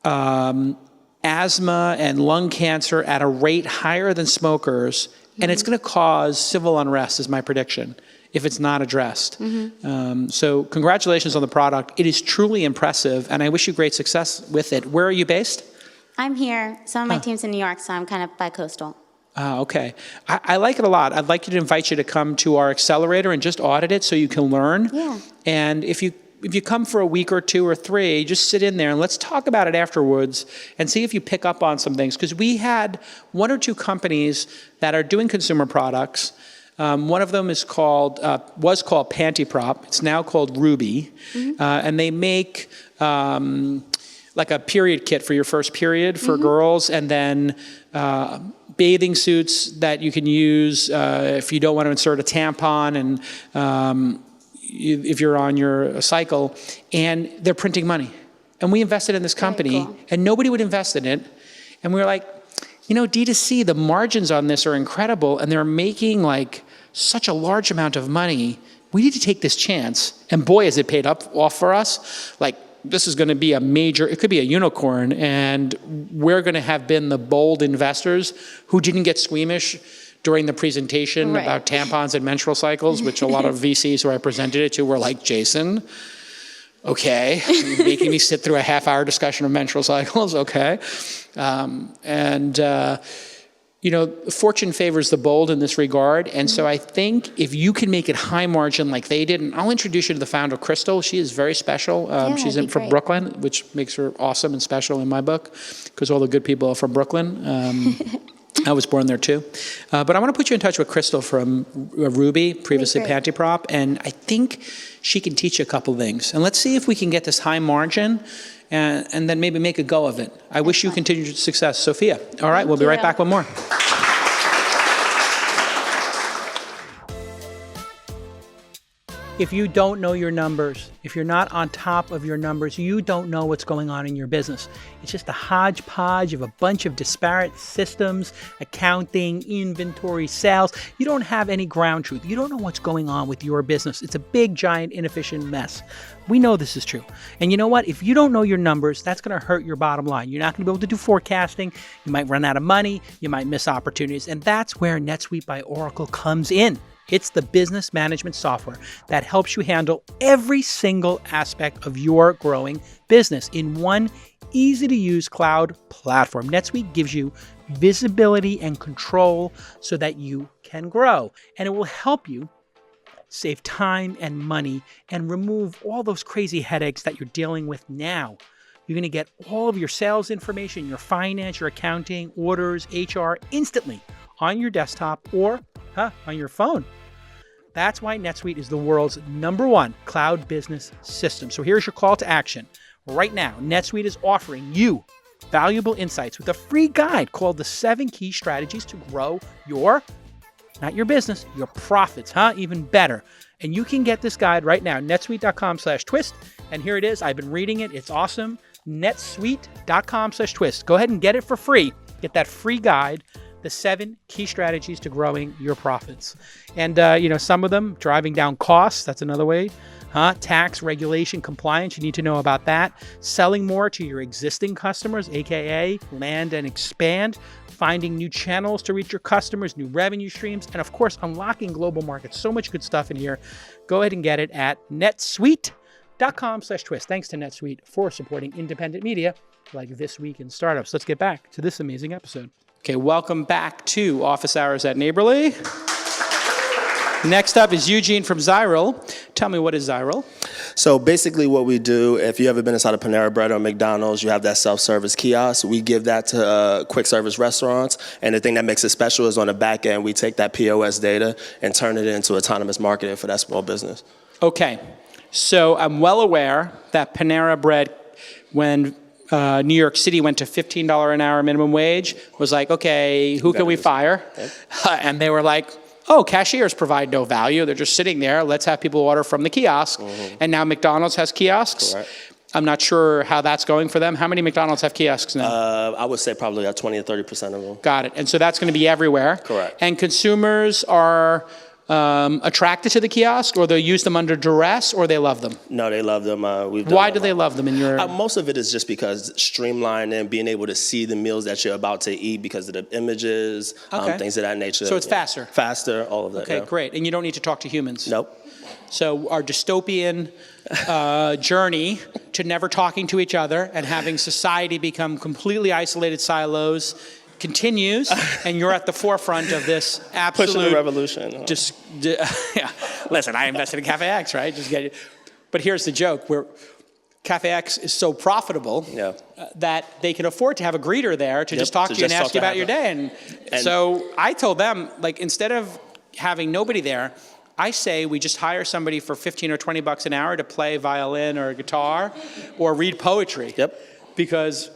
asthma and lung cancer at a rate higher than smokers, and it's going to cause civil unrest, is my prediction, if it's not addressed. So congratulations on the product. It is truly impressive, and I wish you great success with it. Where are you based? I'm here. Some of my team's in New York, so I'm kind of bi-coastal. Okay. I like it a lot. I'd like to invite you to come to our accelerator and just audit it so you can learn. Yeah. And if you come for a week or 2 or 3, just sit in there and let's talk about it afterwards and see if you pick up on some things. Because we had 1 or 2 companies that are doing consumer products. One of them was called Panty Prop. It's now called Ruby. And they make like a period kit for your first period for girls, and then bathing suits that you can use if you don't want to insert a tampon and if you're on your cycle, and they're printing money. And we invested in this company, and nobody would invest in it. And we were like, D2C, the margins on this are incredible, and they're making such a large amount of money. We need to take this chance. And boy, has it paid off for us. This is going to be it could be a unicorn, and we're going to have been the bold investors who didn't get squeamish during the presentation about tampons and menstrual cycles, which a lot of VCs who I presented it to were like, Jason, okay, making me sit through a half-hour discussion of menstrual cycles, okay. Fortune favors the bold in this regard. And so I think if you can make it high margin like they did, and I'll introduce you to the founder, Crystal. She is very special. She's from Brooklyn, which makes her awesome and special in my book, because all the good people are from Brooklyn. I was born there too. But I want to put you in touch with Crystal from Ruby, previously Panty Prop, and I think she can teach you a couple things. And let's see if we can get this high margin and then maybe make a go of it. I wish you continued success, Sophia. All right, we'll be right back with more. If you don't know your numbers, if you're not on top of your numbers, you don't know what's going on in your business. It's just a hodgepodge of a bunch of disparate systems, accounting, inventory, sales. You don't have any ground truth. You don't know what's going on with your business. It's a big, giant, inefficient mess. We know this is true. And you know what? If you don't know your numbers, that's going to hurt your bottom line. You're not going to be able to do forecasting. You might run out of money. You might miss opportunities. And that's where NetSuite by Oracle comes in. It's the business management software that helps you handle every single aspect of your growing business in one easy-to-use cloud platform. NetSuite gives you visibility and control so that you can grow. And it will help you save time and money and remove all those crazy headaches that you're dealing with now. You're going to get all of your sales information, your finance, your accounting, orders, HR instantly on your desktop or on your phone. That's why NetSuite is the world's #1 cloud business system. So here's your call to action. Right now, NetSuite is offering you valuable insights with a free guide called the 7 Key Strategies to Grow Your, not your business, your profits, even better. And you can get this guide right now, netsuite.com/twist. And here it is. I've been reading it. It's awesome. netsuite.com/twist. Go ahead and get it for free. Get that free guide, the 7 Key Strategies to Growing Your Profits. And, some of them, driving down costs, that's another way. Tax, regulation, compliance, you need to know about that. Selling more to your existing customers, AKA land and expand. Finding new channels to reach your customers, new revenue streams, and of course, unlocking global markets. So much good stuff in here. Go ahead and get it at netsuite.com/twist. Thanks to NetSuite for supporting independent media like This Week in Startups. Let's get back to this amazing episode. Okay, welcome back to Office Hours at Neighborly. Next up is Eugene from ZYRL. Tell me, what is ZYRL? So basically what we do, if you ever been inside a Panera Bread or McDonald's, you have that self-service kiosk. We give that to quick service restaurants. And the thing that makes it special is on the back end, we take that POS data and turn it into autonomous marketing for that small business. Okay, so I'm well aware that Panera Bread, when New York City went to $15 an hour minimum wage, was like, okay, who can we fire? Yep. And they were like, oh, cashiers provide no value. They're just sitting there. Let's have people order from the kiosk. Mm-hmm. And now McDonald's has kiosks. Correct. I'm not sure how that's going for them. How many McDonald's have kiosks now? I would say probably 20 or 30% of them. Got it. And so that's going to be everywhere. Correct. And consumers are attracted to the kiosk, or they use them under duress, or they love them? No, they love them. Why do they love them in your... most of it is just because streamlining, being able to see the meals that you're about to eat because of the images, things of that nature. So it's faster? Faster, all of that. Okay, great. And you don't need to talk to humans? Nope. So our dystopian journey to never talking to each other and having society become completely isolated silos continues, and you're at the forefront of this absolute... Pushing the revolution. Listen, I invested in Cafe X, right? But here's the joke, where Cafe X is so profitable that they can afford to have a greeter there to just talk to you and ask you about your day. And so I told them, like, instead of having nobody there, I say we just hire somebody for $15 or $20 an hour to play violin or guitar or read poetry. Yep.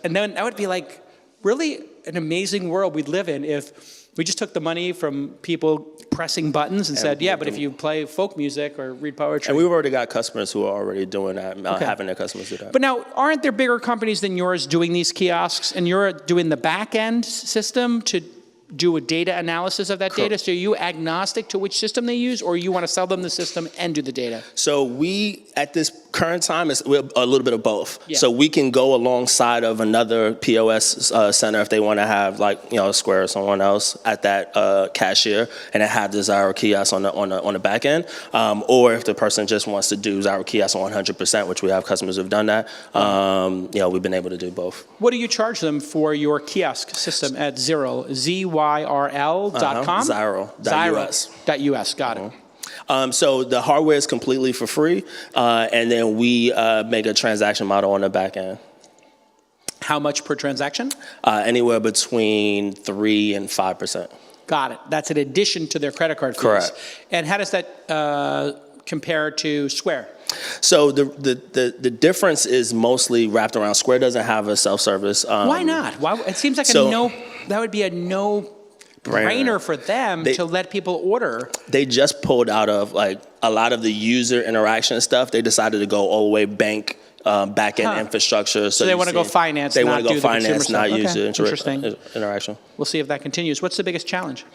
And then that would be like really an amazing world we'd live in if we just took the money from people pressing buttons and said, but if you play folk music or read poetry. And we've already got customers who are already doing that, having their customers do that. But now, aren't there bigger companies than yours doing these kiosks, and you're doing the back-end system to do a data analysis of that data? So are you agnostic to which system they use, or you want to sell them the system and do the data? So we, at this current time, we're a little bit of both. Yeah. So we can go alongside of another POS center if they want to have, like, Square or someone else at that cashier, and have the ZYRL kiosk on the back end. Or if the person just wants to do ZYRL kiosk on 100%, which we have customers who've done that, we've been able to do both. What do you charge them for your kiosk system at ZYRL? ZYRL.com? ZYRL.us. Got it. So the hardware is completely for free, and then we make a transaction model on the back end. How much per transaction? Anywhere between 3% and 5%. Got it. That's in addition to their credit card fees. Correct. And how does that compared to Square? So the difference is mostly wrapped around Square doesn't have a self-service. Why not? Why, it seems like that would be a no-brainer for them to let people order. They just pulled out of like a lot of the user interaction stuff. They decided to go all the way bank back-end infrastructure. So they want to go finance, they not want to go do finance, the not consumer user Interesting. interaction. We'll see if that continues. What's the biggest challenge?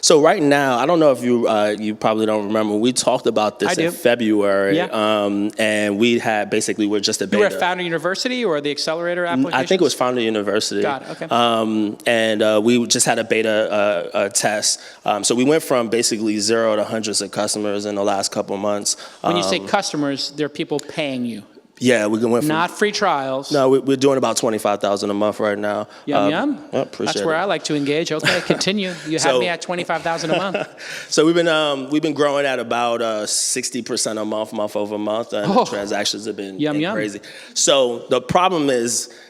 So right now, I don't know if you probably don't remember. We talked about this in February, and we had basically we're just a beta. You were at Founder University or the accelerator application? I think it was Founder University. Got it. Okay. And we just had a beta test. So we went from basically 0 to hundreds of customers in the last couple of months. When you say customers, they're people paying you. Yeah, we went from not free trials. No, we're doing about $25,000 a month right now. Yum. Appreciate That's where it. I like to engage. Okay, continue. You have me at $25,000 a month. So we've been growing at about 60% a month over month, and the transactions have been crazy. So the problem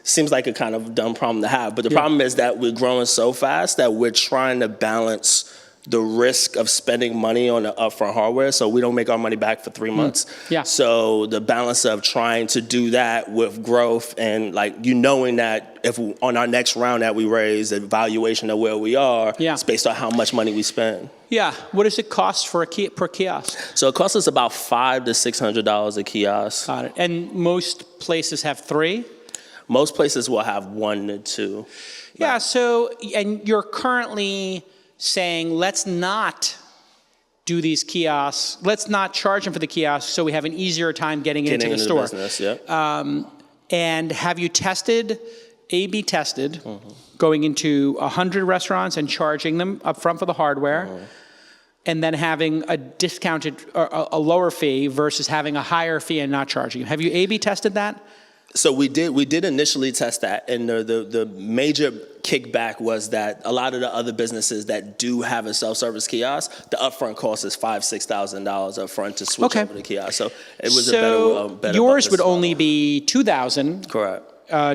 seems like a kind of dumb problem to have, but the problem is that we're growing so fast that we're trying to balance the risk of spending money on the upfront hardware, so we don't make our money back for 3 months. Yeah. So the balance of trying to do that with growth and knowing that if on our next round that we raise, the valuation of where we are, it's based on how much money we spend. Yeah. What does it cost for per kiosk? So it costs us about $500 to $600 a kiosk. Got it. And most places have 3? Most places will have 1 to 2. Yeah. So, and you're currently saying, let's not do these kiosks. Let's not charge them for the kiosks so we have an easier time getting into the store. Business, And have you A/B tested, going into 100 restaurants and charging them up front for the hardware, and then having a discounted, or a lower fee versus having a higher fee and not charging you? Have you A/B tested that? So we did initially test that, and the major kickback was that a lot of the other businesses that do have a self-service kiosk, the upfront cost is $5,000-$6,000 upfront to switch over to kiosk. So it was a better. Yours would only be $2,000. Correct.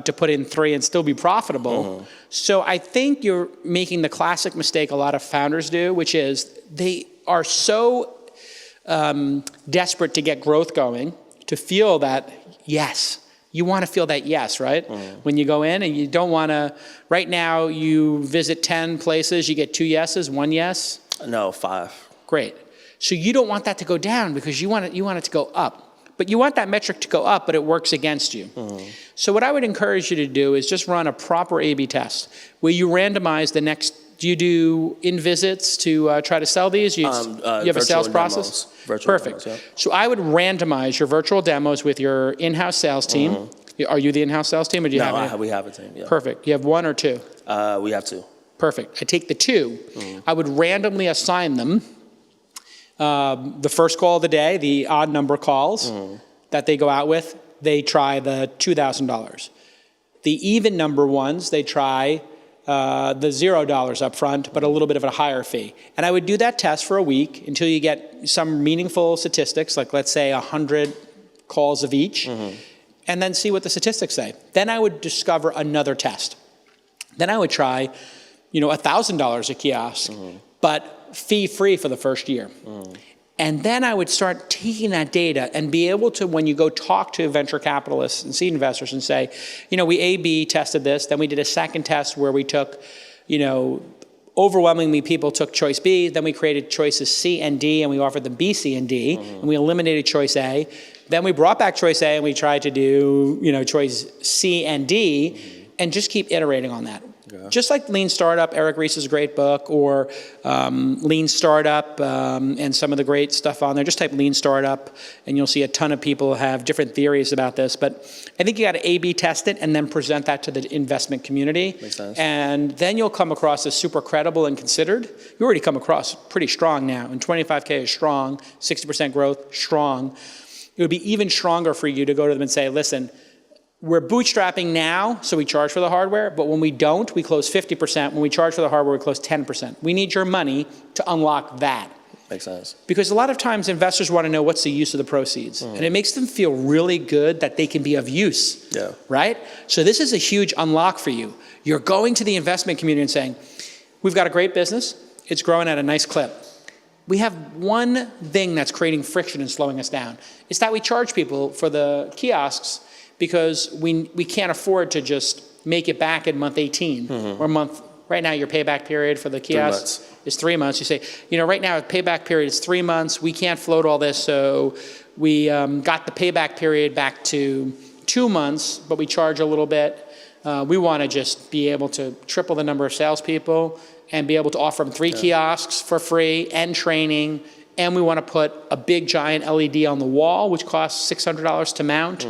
To put in 3 and still be profitable. So I think you're making the classic mistake a lot of founders do, which is they are so desperate to get growth going, to feel that yes. You want to feel that yes, right? When you go in, and you don't want to, right now you visit 10 places, you get 2 yeses, 1 yes? No, 5. Great. So you don't want that to go down because you want it to go up. But you want that metric to go up, but it works against you. So what I would encourage you to do is just run a proper A/B test where you randomize the next. Do you do in-visits to try to sell these? You have a sales process? Perfect. Demos, So I would randomize your virtual demos with your in-house sales team. Are you the in-house sales team, or do you have any? We have a team, Perfect. You have 1 or 2? We have 2. Perfect. I take the 2. I would randomly assign them the first call of the day, the odd number calls that they go out with, they try the $2,000. The even number ones, they try the $0 up front, but a little bit of a higher fee. And I would do that test for a week until you get some meaningful statistics, like let's say 100 calls of each, and then see what the statistics say. Then I would discover another test. Then I would try, $1,000 a kiosk, but fee-free for the first year. And then I would start taking that data and be able to, when you go talk to venture capitalists and seed investors and say, we A/B tested this, then we did a second test where we took, overwhelmingly people took choice B, then we created choices C and D, and we offered them B, C, and D, and we eliminated choice A. Then we brought back choice A and we tried to do, choice C and D, and just keep iterating on that. Just like Lean Startup, Eric Ries's great book, or Lean Startup, and some of the great stuff on there. Just type Lean Startup, and you'll see a ton of people have different theories about this. But I think you got to A/B test it and then present that to the investment community. Makes sense. And then you'll come across as super credible and considered. You already come across pretty strong now, and 25K is strong, 60% growth, strong. It would be even stronger for you to go to them and say, listen, we're bootstrapping now, so we charge for the hardware, but when we don't, we close 50%. When we charge for the hardware, we close 10%. We need your money to unlock that. Makes sense. Because a lot of times investors want to know what's the use of the proceeds. And it makes them feel really good that they can be of use, right? So this is a huge unlock for you. You're going to the investment community and saying, we've got a great business. It's growing at a nice clip. we have one thing that's creating friction and slowing us down. It's that we charge people for the kiosks because we can't afford to just make it back in month 18 or month. Right now, your payback period for the kiosks is 3 months. You say, right now, payback period is 3 months. We can't float all this, so we got the payback period back to 2 months, but we charge a little bit. We want to just be able to triple the number of salespeople and be able to offer them 3 kiosks for free and training. And we want to put a big giant LED on the wall, which costs $600 to mount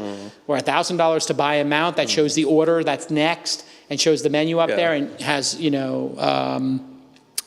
or $1,000 to buy a mount that shows the order that's next and shows the menu up there and has, the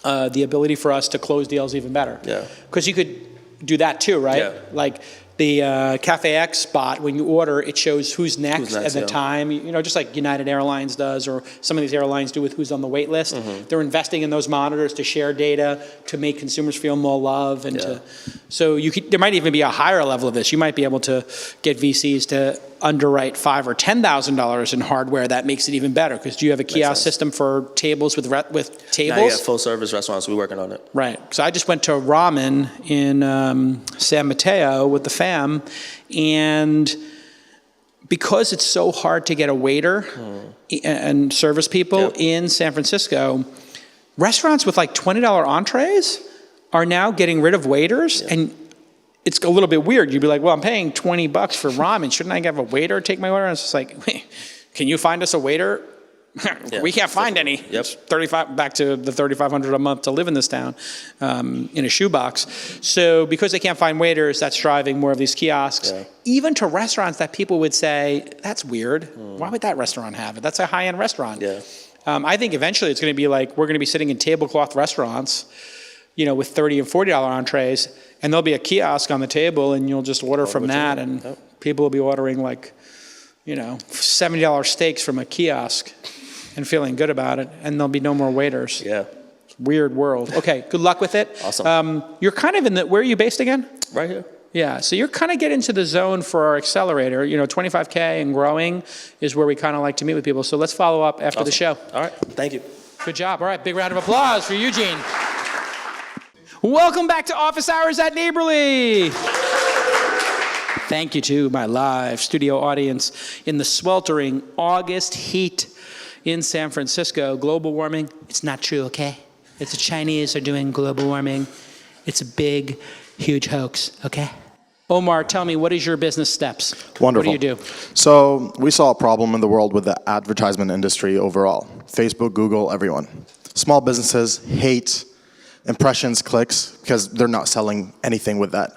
ability for us to close deals even better. Yeah. Because you could do that too, right? Yeah. Like the Cafe X spot, when you order, it shows who's next at the time, just like United Airlines does, or some of these airlines do with who's on the wait list. They're investing in those monitors to share data, to make consumers feel more love, and there might even be a higher level of this. You might be able to get VCs to underwrite $5,000 or $10,000 in hardware. That makes it even better, because do you have a kiosk system for tables with tables? Now you have full service restaurants. We're working on it. Right. So I just went to ramen in San Mateo with the fam, and because it's so hard to get a waiter and service people in San Francisco, restaurants with like $20 entrees are now getting rid of waiters, and it's a little bit weird. You'd be like, well, I'm paying $20 for ramen. Shouldn't I have a waiter take my order? And it's just like, can you find us a waiter? We can't find any. It's 35 back to the $3,500 a month to live in this town in a shoebox. So because they can't find waiters, that's driving more of these kiosks, even to restaurants that people would say, that's weird. Why would that restaurant have it? That's a high-end restaurant. I think eventually it's going to be like, we're going to be sitting in tablecloth restaurants, with $30 and $40 entrees, and there'll be a kiosk on the table, and you'll just order from that, and people will be ordering like, $70 steaks from a kiosk and feeling good about it, and there'll be no more waiters. Weird world. Okay, good luck with it. Awesome. You're kind of where are you based again? Right here. Yeah, so you're kind of getting into the zone for our accelerator. 25K and growing is where we kind of like to meet with people. So let's follow up after the show. All right, thank you. Good job. All right, big round of applause for Eugene. Welcome back to Office Hours at Neighborly. Thank you to my live studio audience in the sweltering August heat in San Francisco. Global warming, it's not true, okay? It's the Chinese are doing global warming. It's a big, huge hoax, okay? Omar, tell me, what is your business steps? Wonderful. What do you do? So we saw a problem in the world with the advertisement industry overall. Facebook, Google, everyone. Small businesses hate impressions, clicks, because they're not selling anything with that.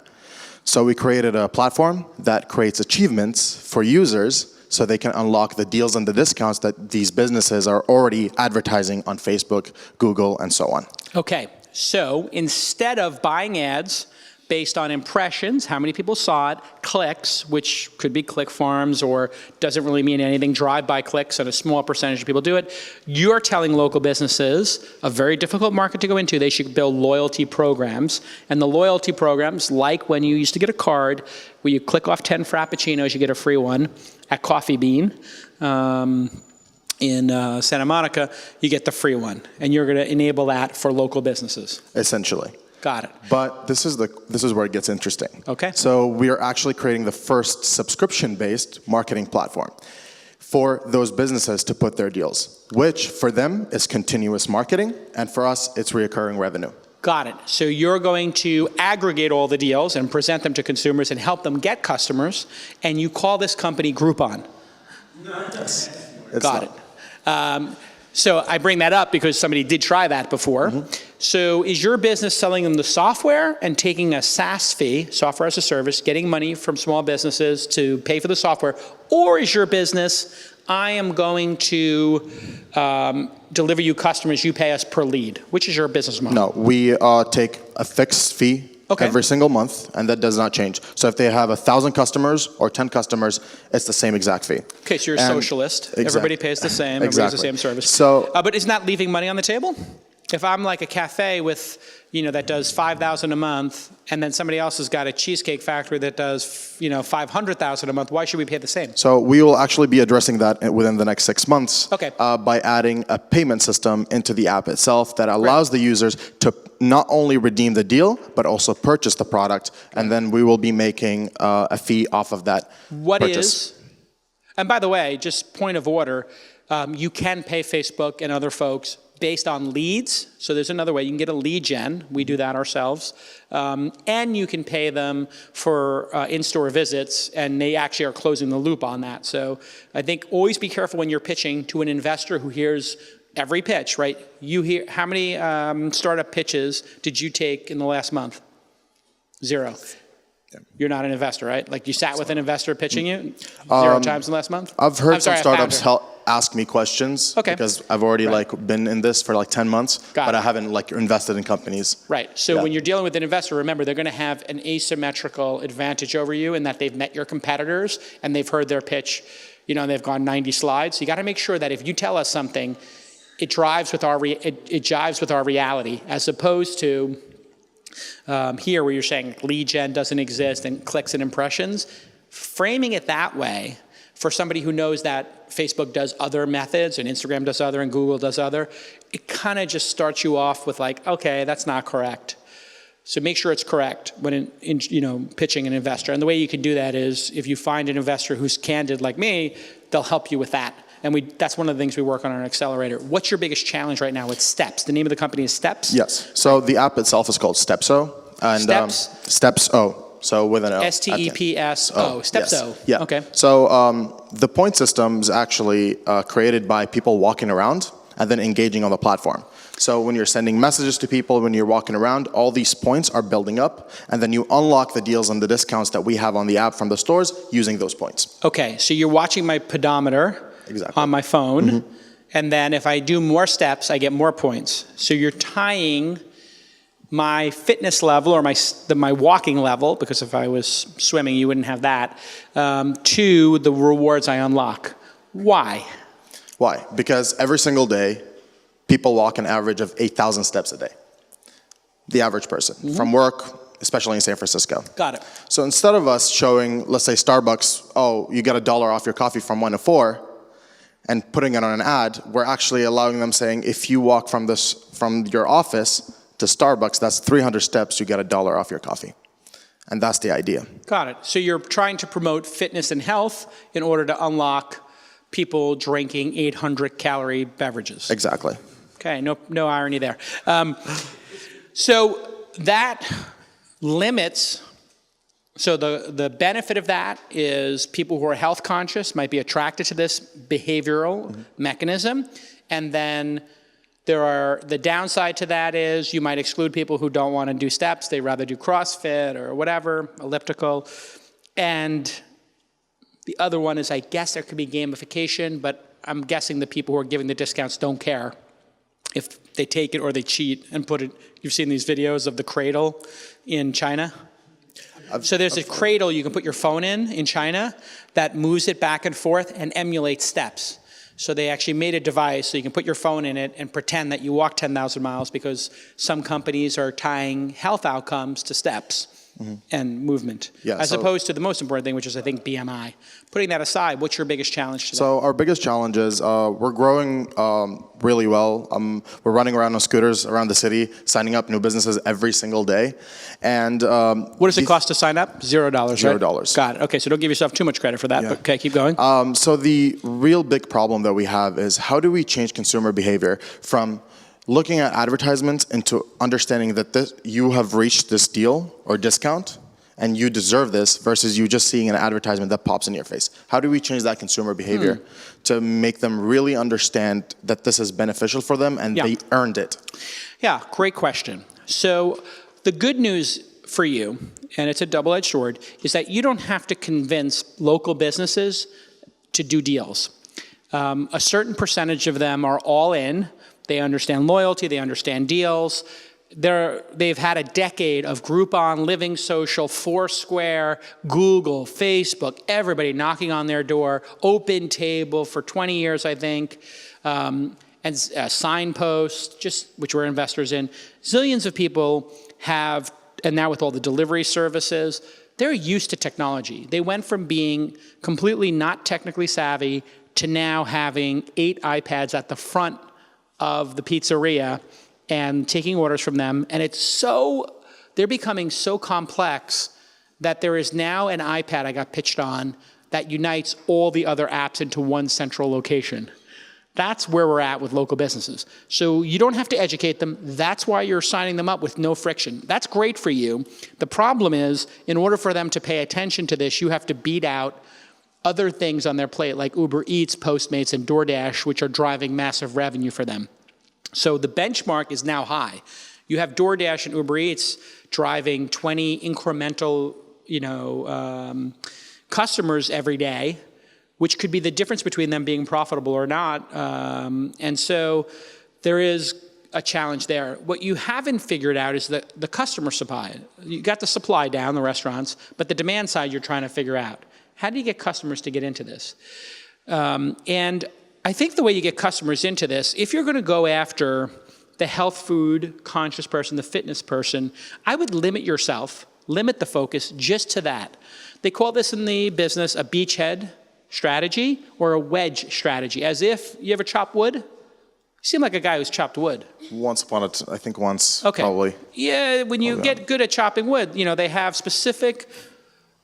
So we created a platform that creates achievements for users so they can unlock the deals and the discounts that these businesses are already advertising on Facebook, Google, and so on. Okay, so instead of buying ads based on impressions, how many people saw it, clicks, which could be click farms or doesn't really mean anything, drive-by clicks, and a small percentage of people do it, you're telling local businesses, a very difficult market to go into, they should build loyalty programs. And the loyalty programs, like when you used to get a card where you click off 10 Frappuccinos, you get a free one at Coffee Bean, in Santa Monica, you get the free one. And you're going to enable that for local businesses. Essentially. Got it. But this is where it gets interesting. Okay. So we are actually creating the first subscription-based marketing platform for those businesses to put their deals, which for them is continuous marketing, and for us, it's recurring revenue. Got it. So you're going to aggregate all the deals and present them to consumers and help them get customers, and you call this company Groupon. Yes. Got it. So I bring that up because somebody did try that before. So is your business selling them the software and taking a SaaS fee, software as a service, getting money from small businesses to pay for the software? Or is your business, I am going to deliver you customers, you pay us per lead? Which is your business model? No, we take a fixed fee every single month, and that does not change. So if they have 1,000 customers or 10 customers, it's the same exact fee. Okay, so you're a socialist. Everybody pays the same. Everybody has the same service. So, but isn't that leaving money on the table? If I'm like a cafe with, that does 5,000 a month, and then somebody else has got a cheesecake factory that does, 500,000 a month, why should we pay the same? So we will actually be addressing that within the next 6 months. Okay. By adding a payment system into the app itself that allows the users to not only redeem the deal, but also purchase the product, and then we will be making a fee off of that purchase. And by the way, just point of order, you can pay Facebook and other folks based on leads. So there's another way. You can get a lead gen. We do that ourselves. And you can pay them for in-store visits, and they actually are closing the loop on that. So I think always be careful when you're pitching to an investor who hears every pitch, right? You hear, how many startup pitches did you take in the last month? 0. You're not an investor, right? Like you sat with an investor pitching you 0 times in the last month? I've heard some startups ask me questions because I've already been in this for 10 months, but I haven't invested in companies. Right. So when you're dealing with an investor, remember they're going to have an asymmetrical advantage over you in that they've met your competitors and they've heard their pitch, and they've gone 90 slides. So you got to make sure that if you tell us something, it jives with our reality, as opposed to here where you're saying lead gen doesn't exist and clicks and impressions. Framing it that way for somebody who knows that Facebook does other methods and Instagram does other and Google does other, it kind of just starts you off with okay, that's not correct. So make sure it's correct when pitching an investor. And the way you can do that is if you find an investor who's candid like me, they'll help you with that. And that's one of the things we work on our accelerator. What's your biggest challenge right now with Steps? The name of the company is Steps? Yes. So the app itself is called Stepso. And Stepso. So with an O. STEPSO. Stepso. Yes. Yeah. Okay. So the point system is actually created by people walking around and then engaging on the platform. So when you're sending messages to people, when you're walking around, all these points are building up, and then you unlock the deals and the discounts that we have on the app from the stores using those points. Okay, so you're watching my pedometer on my phone, and then if I do more steps, I get more points. So you're tying my fitness level or my walking level, because if I was swimming, you wouldn't have that, to the rewards I unlock. Why? Why? Because every single day, people walk an average of 8,000 steps a day. The average person. From work, especially in San Francisco. Got it. So instead of us showing, let's say Starbucks, you get $1 off your coffee from 1 to 4, and putting it on an ad, we're actually allowing them saying, if you walk from your office to Starbucks, that's 300 steps, you get $1 off your coffee. And that's the idea. Got it. So you're trying to promote fitness and health in order to unlock people drinking 800-calorie beverages. Exactly. Okay, no irony there. So that limits, so the benefit of that is people who are health conscious might be attracted to this behavioral mechanism, and then the downside to that is you might exclude people who don't want to do steps, they rather do CrossFit or whatever, elliptical, and the other one is I guess there could be gamification, but I'm guessing the people who are giving the discounts don't care if they take it or they cheat and put it. You've seen these videos of the cradle in China? So there's a cradle you can put your phone in China that moves it back and forth and emulates steps. So they actually made a device so you can put your phone in it and pretend that you walk 10,000 miles because some companies are tying health outcomes to steps and movement, as opposed to the most important thing, which is, I think, BMI. Putting that aside, what's your biggest challenge today? So our biggest challenge is we're growing really well. We're running around on scooters around the city, signing up new businesses every single day. And what does it cost to sign up? $0, right? $0. Got it. Okay, so don't give yourself too much credit for that, but okay, keep going. So the real big problem that we have is how do we change consumer behavior from looking at advertisements into understanding that you have reached this deal or discount and you deserve this versus you just seeing an advertisement that pops in your face. How do we change that consumer behavior to make them really understand that this is beneficial for them and they earned it? Yeah, great question. So the good news for you, and it's a double-edged sword, is that you don't have to convince local businesses to do deals. A certain percentage of them are all in. They understand loyalty, they understand deals. They've had a decade of Groupon, Living Social, Foursquare, Google, Facebook, everybody knocking on their door, Open Table for 20 years, I think. and Signpost, which we're investors in. Zillions of people have, and now with all the delivery services, they're used to technology. They went from being completely not technically savvy to now having 8 iPads at the front of the pizzeria and taking orders from them. And they're becoming so complex that there is now an iPad I got pitched on that unites all the other apps into one central location. That's where we're at with local businesses. So you don't have to educate them. That's why you're signing them up with no friction. That's great for you. The problem is, in order for them to pay attention to this, you have to beat out other things on their plate like Uber Eats, Postmates, and DoorDash, which are driving massive revenue for them. So the benchmark is now high. You have DoorDash and Uber Eats driving 20 incremental, customers every day, which could be the difference between them being profitable or not. And so there is a challenge there. What you haven't figured out is the customer supply. You got the supply down, the restaurants, but the demand side you're trying to figure out. How do you get customers to get into this? And I think the way you get customers into this, if you're going to go after the health food conscious person, the fitness person, I would limit the focus just to that. They call this in the business a beachhead strategy or a wedge strategy, as if you ever chop wood? You seem like a guy who's chopped wood. Once, probably. Yeah, when you get good at chopping wood, they have specific,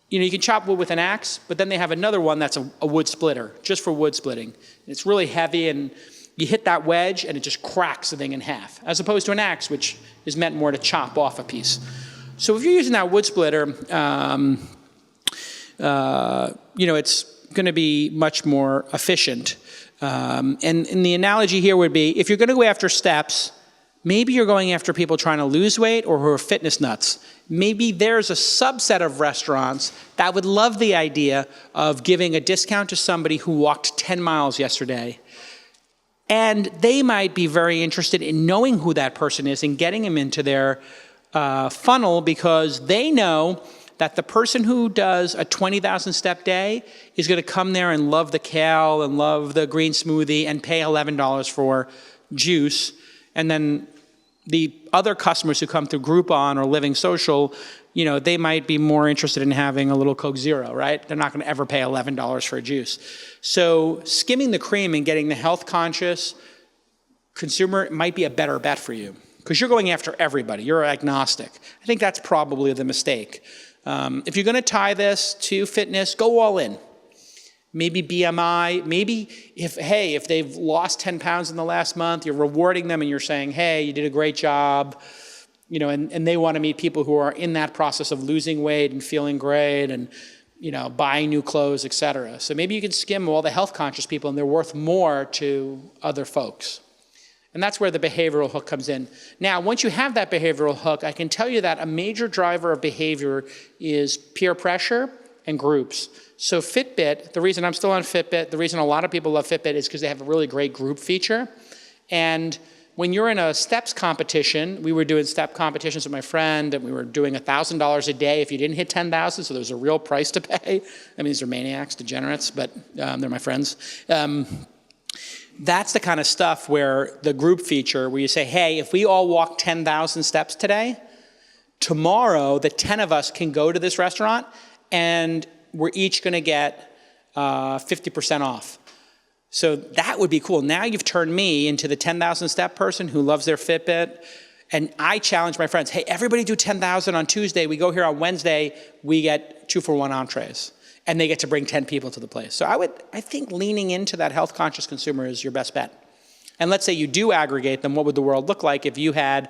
you can chop wood with an axe, but then they have another one that's a wood splitter, just for wood splitting. It's really heavy, and you hit that wedge, and it just cracks the thing in half, as opposed to an axe, which is meant more to chop off a piece. So if you're using that wood splitter, it's going to be much more efficient. And the analogy here would be, if you're going to go after steps, maybe you're going after people trying to lose weight or who are fitness nuts. Maybe there's a subset of restaurants that would love the idea of giving a discount to somebody who walked 10 miles yesterday. And they might be very interested in knowing who that person is and getting them into their funnel, because they know that the person who does a 20,000 step day is going to come there and love the kale and love the green smoothie and pay $11 for juice. And then the other customers who come through Groupon or Living Social, they might be more interested in having a little Coke Zero, right? They're not going to ever pay $11 for a juice. So skimming the cream and getting the health conscious consumer might be a better bet for you, because you're going after everybody. You're agnostic. I think that's probably the mistake. If you're going to tie this to fitness, go all in. Maybe BMI, maybe if they've lost 10 pounds in the last month, you're rewarding them and you're saying, hey, you did a great job, and they want to meet people who are in that process of losing weight and feeling great and, buying new clothes, et cetera. So maybe you can skim all the health conscious people and they're worth more to other folks. And that's where the behavioral hook comes in. Now, once you have that behavioral hook, I can tell you that a major driver of behavior is peer pressure and groups. So Fitbit, the reason I'm still on Fitbit, the reason a lot of people love Fitbit is because they have a really great group feature. And when you're in a steps competition, we were doing step competitions with my friend, and we were doing $1,000 a day if you didn't hit 10,000, so there's a real price to pay. I mean, these are maniacs, degenerates, but they're my friends. That's the kind of stuff where the group feature, where you say, hey, if we all walk 10,000 steps today, tomorrow the 10 of us can go to this restaurant and we're each going to get 50% off. So that would be cool. Now you've turned me into the 10,000 step person who loves their Fitbit. And I challenge my friends, hey, everybody do 10,000 on Tuesday. We go here on Wednesday. We get 2-for-1 entrees. And they get to bring 10 people to the place. So I think leaning into that health conscious consumer is your best bet. And let's say you do aggregate them, what would the world look like if you had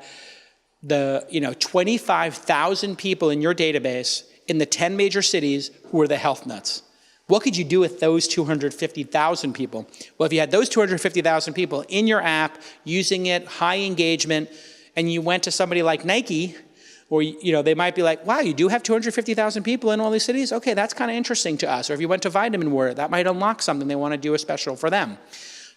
the 25,000 people in your database in the 10 major cities who are the health nuts? What could you do with those 250,000 people? Well, if you had those 250,000 people in your app, using it, high engagement, and you went to somebody like Nike, or they might be like, wow, you do have 250,000 people in all these cities? Okay, that's kind of interesting to us. Or if you went to Vitamin Water, that might unlock something. They want to do a special for them.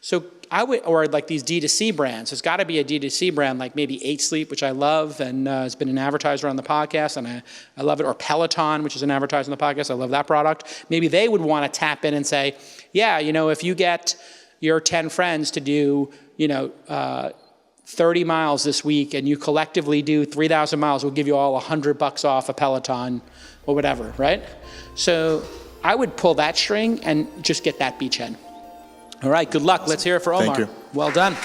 So or like these D2C brands. There's got to be a D2C brand like maybe 8 Sleep, which I love, and has been an advertiser on the podcast, and I love it. Or Peloton, which is an advertiser on the podcast. I love that product. Maybe they would want to tap in and say, yeah, if you get your 10 friends to do, 30 miles this week and you collectively do 3,000 miles, we'll give you all $100 off a Peloton or whatever, right? So I would pull that string and just get that beachhead. All right, good luck. Let's hear it for Omar. Thank you. Well done.